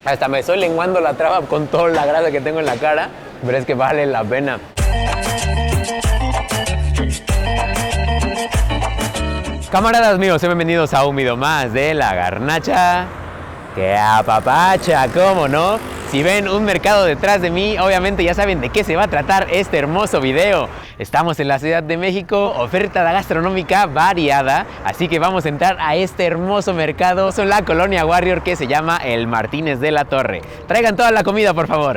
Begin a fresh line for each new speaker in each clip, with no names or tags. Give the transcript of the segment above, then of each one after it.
Hasta me estoy lenguando la traba con toda la grasa que tengo en la cara, pero es que vale la pena. Camaradas míos, bienvenidos a un video más de La Garnacha que apapacha, ¿cómo no? Si ven un mercado detrás de mí, obviamente ya saben de qué se va a tratar este hermoso video. Estamos en la Ciudad de México, oferta gastronómica variada, así que vamos a entrar a este hermoso mercado en la colonia Warrior que se llama el Martínez de la Torre. Traigan toda la comida, por favor.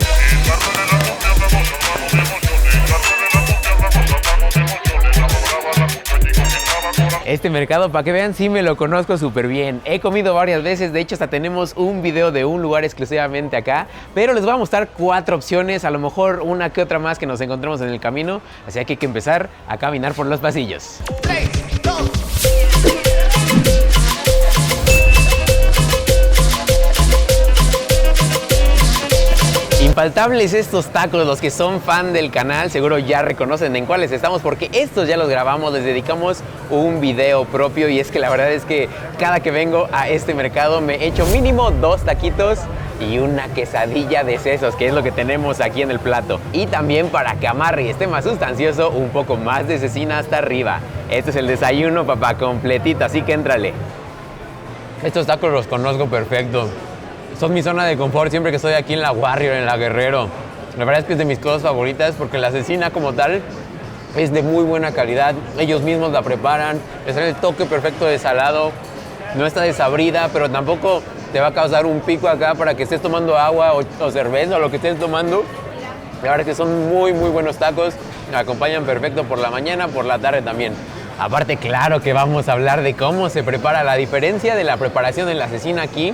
Este mercado, para que vean, sí me lo conozco súper bien. He comido varias veces, de hecho hasta tenemos un video de un lugar exclusivamente acá, pero les voy a mostrar 4 opciones, a lo mejor una que otra más que nos encontremos en el camino, así que hay que empezar a caminar por los pasillos. 3, 2. Infaltables estos tacos, los que son fan del canal seguro ya reconocen en cuáles estamos porque estos ya los grabamos, les dedicamos un video propio y es que la verdad es que cada que vengo a este mercado me echo mínimo 2 taquitos y una quesadilla de sesos, que es lo que tenemos aquí en el plato. Y también para que amarre y esté más sustancioso, un poco más de cecina hasta arriba. Este es el desayuno, papá, completito, así que éntrale. Estos tacos los conozco perfecto. Son mi zona de confort siempre que estoy aquí en la Warrior, en la Guerrero. La verdad es que es de mis cosas favoritas porque la cecina como tal es de muy buena calidad. Ellos mismos la preparan, les dan el toque perfecto de salado. No está desabrida, pero tampoco te va a causar un pico acá para que estés tomando agua o cerveza o lo que estés tomando. La verdad es que son muy buenos tacos. Me acompañan perfecto por la mañana, por la tarde también. Aparte, claro que vamos a hablar de cómo se prepara. La diferencia de la preparación de la cecina aquí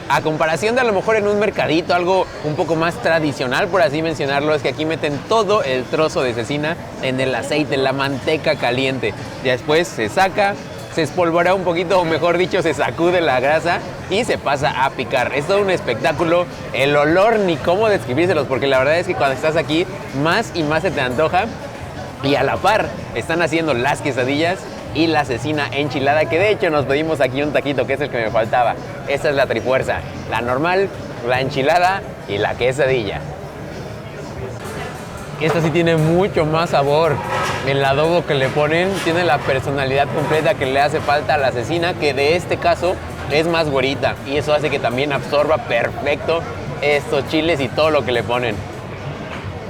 a comparación de a lo mejor en un mercadito, algo un poco más tradicional, por así mencionarlo, es que aquí meten todo el trozo de cecina en el aceite, en la manteca caliente. Ya después se saca, se espolvorea un poquito, o mejor dicho, se sacude la grasa y se pasa a picar. Es todo un espectáculo, el olor ni cómo describírselos, porque la verdad es que cuando estás aquí, más y más se te antoja. Y a la par, están haciendo las quesadillas y la cecina enchilada, que de hecho nos pedimos aquí un taquito, que es el que me faltaba. Esta es la trifuerza, la normal, la enchilada y la quesadilla. Esta sí tiene mucho más sabor. El adobo que le ponen tiene la personalidad completa que le hace falta a la cecina, que de este caso es más güerita, y eso hace que también absorba perfecto estos chiles y todo lo que le ponen.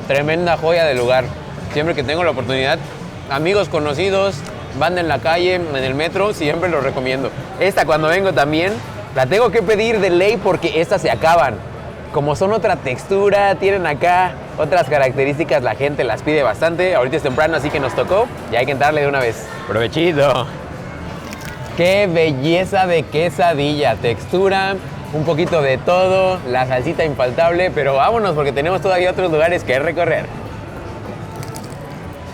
Tremenda joya de lugar. Siempre que tengo la oportunidad, amigos conocidos, van en la calle, en el metro, siempre los recomiendo. Esta cuando vengo también, la tengo que pedir de ley porque estas se acaban. Como son otra textura, tienen acá otras características, la gente las pide bastante. Ahorita es temprano, así que nos tocó y hay que entrarle de una vez. ¡Provechito! ¡Qué belleza de quesadilla! Textura, un poquito de todo, la salsita infaltable, pero vámonos porque tenemos todavía otros lugares que recorrer.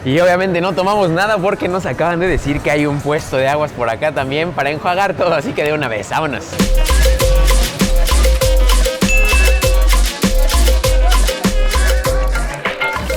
Y obviamente no tomamos nada porque nos acaban de decir que hay un puesto de aguas por acá también para enjuagar todo, así que de una vez, vámonos.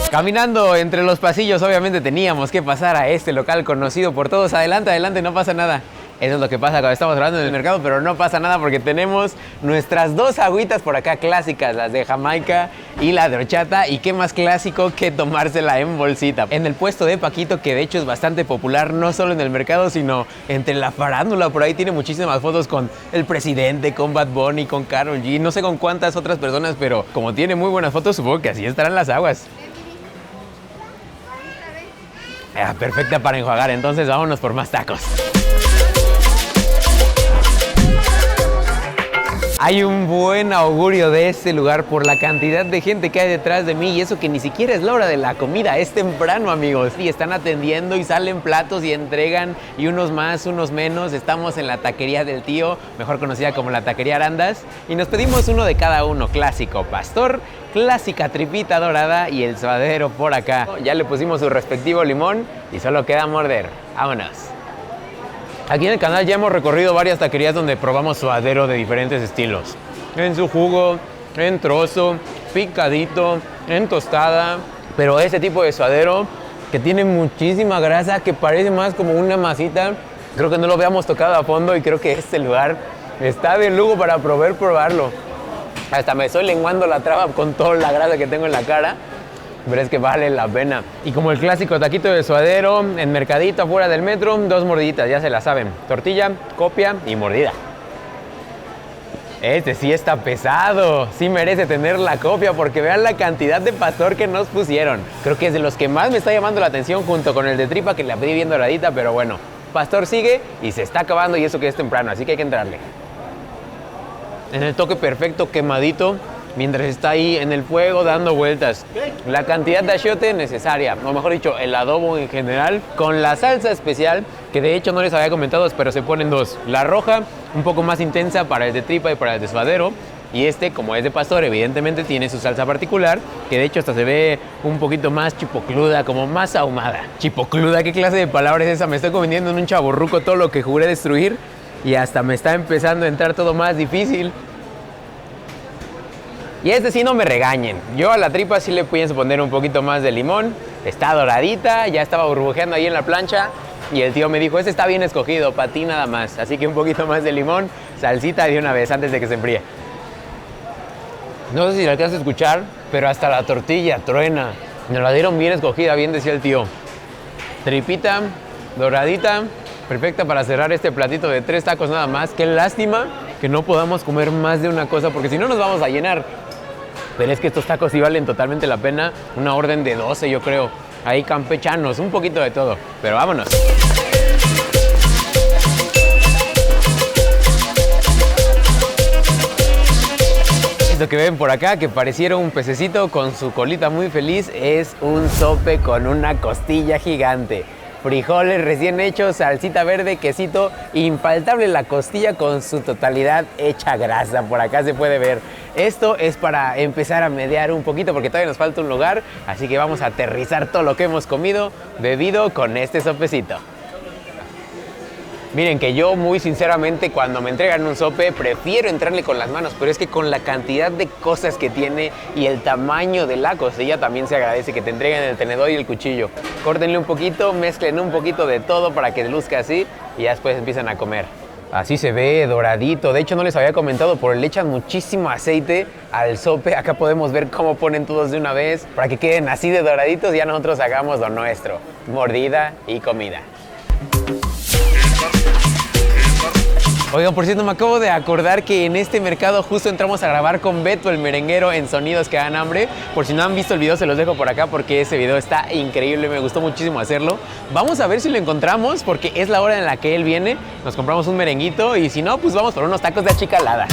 Caminando entre los pasillos, obviamente teníamos que pasar a este local conocido por todos. Adelante, adelante, no pasa nada. Eso es lo que pasa cuando estamos hablando en el mercado, pero no pasa nada porque tenemos nuestras 2 agüitas por acá clásicas, las de Jamaica y la de horchata. Y qué más clásico que tomársela en bolsita. En el puesto de Paquito, que de hecho es bastante popular, no solo en el mercado, sino entre la farándula. Por ahí tiene muchísimas fotos con el presidente, con Bad Bunny, con Karol G, no sé con cuántas otras personas, pero como tiene muy buenas fotos, supongo que así estarán las aguas. Perfecta para enjuagar, entonces vámonos por más tacos. Hay un buen augurio de este lugar por la cantidad de gente que hay detrás de mí y eso que ni siquiera es la hora de la comida, es temprano, amigos. Y están atendiendo y salen platos y entregan y unos más, unos menos. Estamos en la taquería del tío, mejor conocida como la taquería Arandas, y nos pedimos uno de cada uno, clásico pastor, clásica tripita dorada y el suadero por acá. Ya le pusimos su respectivo limón y solo queda morder. Vámonos. Aquí en el canal ya hemos recorrido varias taquerías donde probamos suadero de diferentes estilos. En su jugo, en trozo, picadito, en tostada. Pero este tipo de suadero que tiene muchísima grasa, que parece más como una masita, creo que no lo habíamos tocado a fondo y creo que este lugar está de lujo para probarlo. Hasta me estoy lenguando la traba con toda la grasa que tengo en la cara. Pero es que vale la pena. Y como el clásico taquito de suadero, en mercadito afuera del metro, 2 mordiditas, ya se la saben. Tortilla, copia y mordida. Este sí está pesado, sí merece tener la copia porque vean la cantidad de pastor que nos pusieron. Creo que es de los que más me está llamando la atención junto con el de tripa que la pedí bien doradita, pero bueno, pastor sigue y se está acabando y eso que es temprano, así que hay que entrarle. En el toque perfecto, quemadito, mientras está ahí en el fuego dando vueltas. La cantidad de achiote necesaria, o mejor dicho, el adobo en general, con la salsa especial, que de hecho no les había comentado, pero se ponen 2. La roja, un poco más intensa para el de tripa y para el de suadero. Y este, como es de pastor, evidentemente tiene su salsa particular, que de hecho hasta se ve un poquito más chipocluda, como más ahumada. Chipocluda, ¿qué clase de palabra es esa? Me estoy convirtiendo en un chavorruco todo lo que juré destruir y hasta me está empezando a entrar todo más difícil. Y este sí no me regañen, yo a la tripa sí le pudiese poner un poquito más de limón. Está doradita, ya estaba burbujeando ahí en la plancha y el tío me dijo, este está bien escogido, para ti nada más. Así que un poquito más de limón, salsita de una vez antes de que se enfríe. No sé si le alcanzas a escuchar, pero hasta la tortilla truena. Nos la dieron bien escogida, bien decía el tío. Tripita, doradita, perfecta para cerrar este platito de 3 tacos nada más. Qué lástima que no podamos comer más de una cosa, porque si no nos vamos a llenar. Pero es que estos tacos sí valen totalmente la pena. Una orden de 12, yo creo. Ahí campechanos, un poquito de todo. Pero vámonos. Esto que ven por acá, que pareciera un pececito con su colita muy feliz, es un sope con una costilla gigante. Frijoles recién hechos, salsita verde, quesito, infaltable la costilla con su totalidad hecha grasa, por acá se puede ver. Esto es para empezar a mediar un poquito porque todavía nos falta un lugar, así que vamos a aterrizar todo lo que hemos comido, bebido con este sopecito. Miren que yo muy sinceramente cuando me entregan un sope prefiero entrarle con las manos, pero es que con la cantidad de cosas que tiene y el tamaño de la costilla también se agradece que te entreguen el tenedor y el cuchillo. Córtenle un poquito, mezclen un poquito de todo para que luzca así y ya después empiezan a comer. Así se ve, doradito. De hecho no les había comentado, pero le echan muchísimo aceite al sope. Acá podemos ver cómo ponen todos de una vez para que queden así de doraditos y ya nosotros hagamos lo nuestro. Mordida y comida. Oigan, por cierto, me acabo de acordar que en este mercado justo entramos a grabar con Beto, el merenguero, en Sonidos que dan hambre. Por si no han visto el video, se los dejo por acá porque ese video está increíble, me gustó muchísimo hacerlo. Vamos a ver si lo encontramos porque es la hora en la que él viene. Nos compramos un merenguito y si no, pues vamos por unos tacos de achicalada.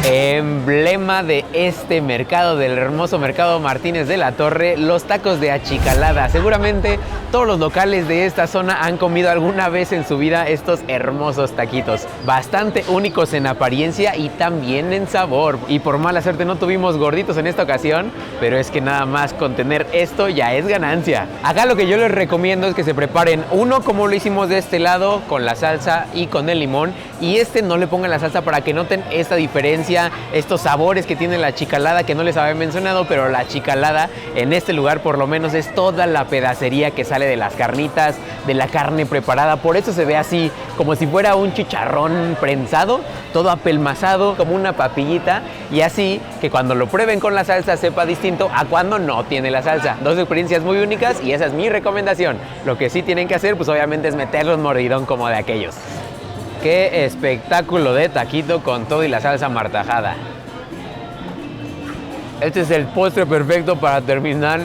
Emblema de este mercado, del hermoso mercado Martínez de la Torre, los tacos de achicalada. Seguramente todos los locales de esta zona han comido alguna vez en su vida estos hermosos taquitos, bastante únicos en apariencia y también en sabor. Y por mala suerte no tuvimos gorditos en esta ocasión, pero es que nada más con tener esto ya es ganancia. Acá lo que yo les recomiendo es que se preparen uno como lo hicimos de este lado, con la salsa y con el limón, y este no le pongan la salsa para que noten esta diferencia, estos sabores que tiene la achicalada que no les había mencionado, pero la achicalada en este lugar por lo menos es toda la pedacería que sale de las carnitas, de la carne preparada. Por eso se ve así, como si fuera un chicharrón prensado, todo apelmazado, como una papillita, y así que cuando lo prueben con la salsa sepa distinto a cuando no tiene la salsa. Dos experiencias muy únicas y esa es mi recomendación. Lo que sí tienen que hacer, pues obviamente es meterle un mordidón como de aquellos. ¡Qué espectáculo de taquito con todo y la salsa martajada! Este es el postre perfecto para terminar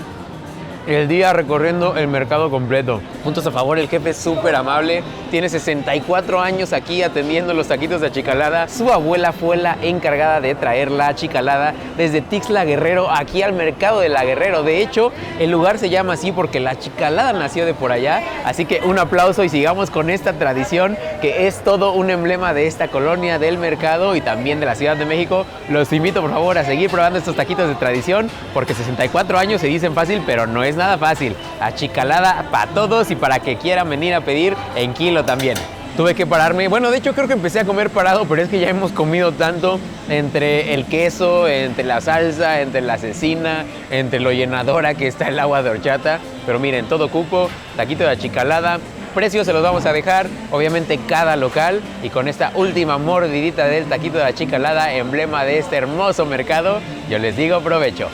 el día recorriendo el mercado completo. Puntos a favor, el jefe es súper amable, tiene 64 años aquí atendiendo los taquitos de achicalada. Su abuela fue la encargada de traer la achicalada desde Tixla Guerrero aquí al mercado de La Guerrero. De hecho, el lugar se llama así porque la achicalada nació de por allá. Así que un aplauso y sigamos con esta tradición que es todo un emblema de esta colonia, del mercado y también de la Ciudad de México. Los invito por favor a seguir probando estos taquitos de tradición porque 64 años se dicen fácil, pero no es nada fácil. Achicalada para todos y para que quieran venir a pedir en kilo también. Tuve que pararme, bueno, de hecho creo que empecé a comer parado, pero es que ya hemos comido tanto entre el queso, entre la salsa, entre la cecina, entre lo llenadora que está el agua de horchata. Pero miren, todo cupo, taquito de achicalada, precios se los vamos a dejar, obviamente cada local, y con esta última mordidita del taquito de la chicalada, emblema de este hermoso mercado, yo les digo provecho.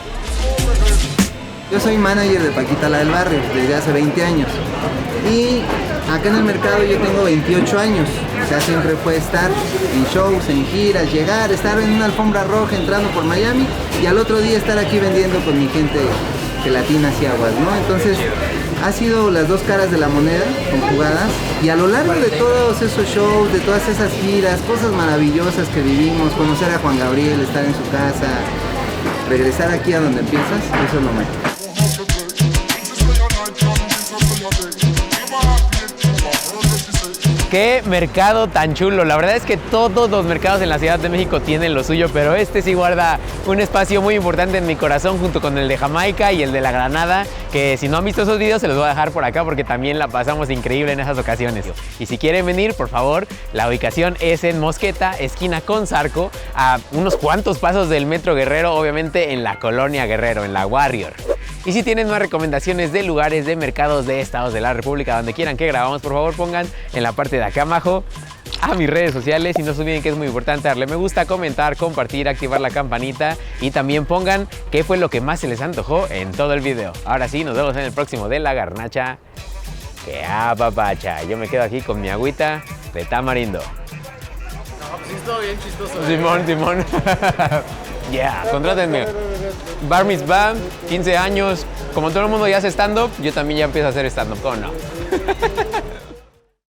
Yo soy manager de Paquita la del Barrio desde hace 20 años y acá en el mercado yo tengo 28 años. O sea, siempre fue estar en shows, en giras, llegar, estar en una alfombra roja entrando por Miami y al otro día estar aquí vendiendo con mi gente gelatinas y aguas, ¿no? Entonces ha sido las dos caras de la moneda conjugadas y a lo largo de todos esos shows, de todas esas giras, cosas maravillosas que vivimos, conocer a Juan Gabriel, estar en su casa, regresar aquí a donde empiezas, eso es lo mágico.
Qué mercado tan chulo. La verdad es que todos los mercados en la Ciudad de México tienen lo suyo, pero este sí guarda un espacio muy importante en mi corazón junto con el de Jamaica y el de la Granada, que si no han visto esos videos se los voy a dejar por acá porque también la pasamos increíble en esas ocasiones. Y si quieren venir, por favor, la ubicación es en Mosqueta, esquina con Zarco, a unos cuantos pasos del Metro Guerrero, obviamente en la Colonia Guerrero, en la Warrior. Y si tienen más recomendaciones de lugares, de mercados, de estados de la República, donde quieran que grabamos, por favor pongan en la parte de acá abajo a mis redes sociales y no se olviden que es muy importante darle me gusta, comentar, compartir, activar la campanita y también pongan qué fue lo que más se les antojó en todo el video. Ahora sí, nos vemos en el próximo de La Garnacha. Que apapacha. Yo me quedo aquí con mi agüita de tamarindo.
No, pues sí estuvo bien chistoso.
Simón. Yeah, contrátenme. Bar mitzvah, 15 años. Como todo el mundo ya hace stand-up, yo también ya empiezo a hacer stand-up. ¿Cómo no?